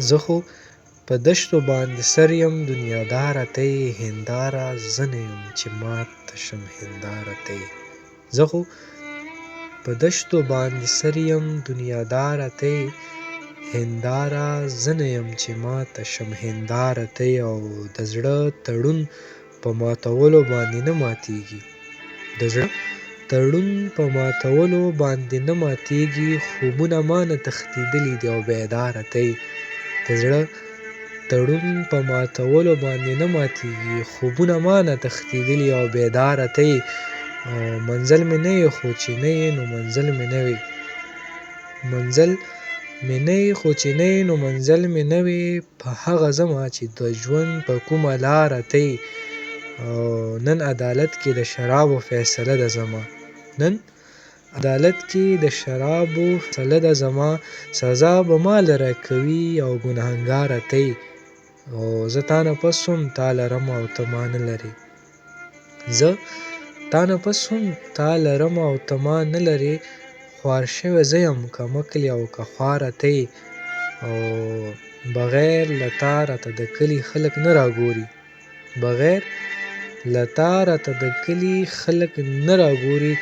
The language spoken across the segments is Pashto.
زه خو په دشتو باندې سر یم دنیاداره ته یې هنداره زه نه یم چې ماته شم هنداره ته یې. زه خو په دشتو باندې سر یم دنیاداره ته یې هنداره زه نه یم چې ماته شم هنداره ته یې. او د زړه تړون په ماتولو باندې نه ماتېږي، د زړه تړون په ماتولو باندې نه ماتېږي. خوبونه مانه تښتېدلي دي او بیداره ته یې. د زړه تړون په ماتولو باندې نه ماتېږي، خوبونه مانه تښتېدلي او بیداره ته یې. او منزل مې نه یې خو چې نه یې نو منزل مې نه وې، منزل مې نه یې خو چې نه یې نو منزل مې نه وې. په هغه ځمه چې د ژوند په کومه لاره ته یې. او نن عدالت کې د شرابو فیصله ده زما، نن عدالت کې د شرابو فیصله ده زما. سزا به ماله راکوي او ګنهګاره ته یې. او زه تا نه پس وم تا لرم او ته ما نه لرې، زه تا نه پس وم تا لرم او ته ما نه لرې. خوار شوی زه یم که مکلې او که خواره ته یې. او بغیر له تا راته د کلي خلک نه راګوري، بغیر له تا راته د کلي خلک نه راګوري.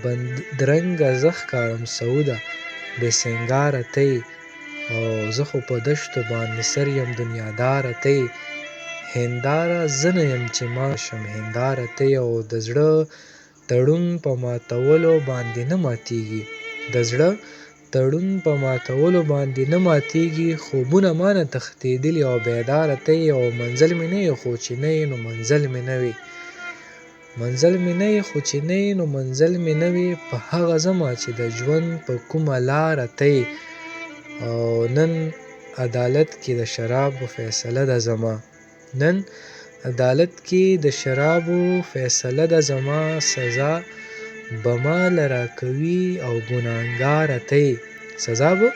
بدرنګه زه ښکارم سعوده بې سینګاره ته یې. او زه خو په دشتو باندې سر یم دنیاداره ته یې هنداره زه نه یم چې ماته شم هنداره ته یې. او د زړه تړون په ماتولو باندې نه ماتېږي، د زړه تړون په ماتولو باندې نه ماتېږي. خوبونه مانه تښتېدلي او بیداره ته یې. او منزل مې نه یې خو چې نه یې نو منزل مې نه وې، منزل مې نه یې خو چې نه یې نو منزل مې نه وې. په هغه ځمه چې د ژوند په کومه لاره ته یې. او نن عدالت کې د شرابو فیصله ده زما، نن عدالت کې د شرابو فیصله ده زما. سزا به ماله راکوي او ګنهګاره ته یې، سزا به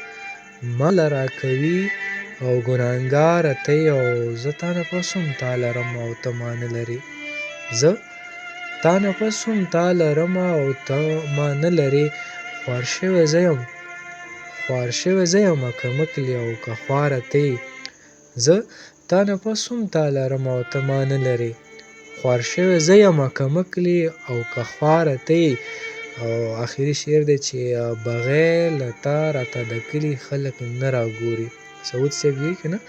ماله راکوي او ګنهګاره ته یې. او زه تا نه پس وم تا لرم او ته ما نه لرې، زه تا نه پس وم تا لرم او ته ما نه لرې. خوار شوی زه یم، خوار شوی زه یمه که مکلې او که خواره ته یې. زه تا نه پس وم تا لرم او ته ما نه لرې. خوار شوی زه یمه که مکلې او که خواره ته یې. او آخري شعر دی چې بغیر له تا راته د کلي خلک نه راګوري. سعود صاحب وایي که نه،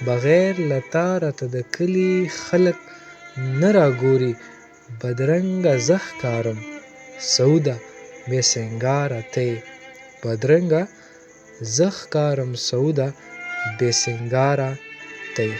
بغیر له تا راته د کلي خلک نه راګوري. بدرنګه زه ښکارم سعوده بې سینګاره ته یې، بدرنګه زه ښکارم سعوده بې سینګاره ته یې.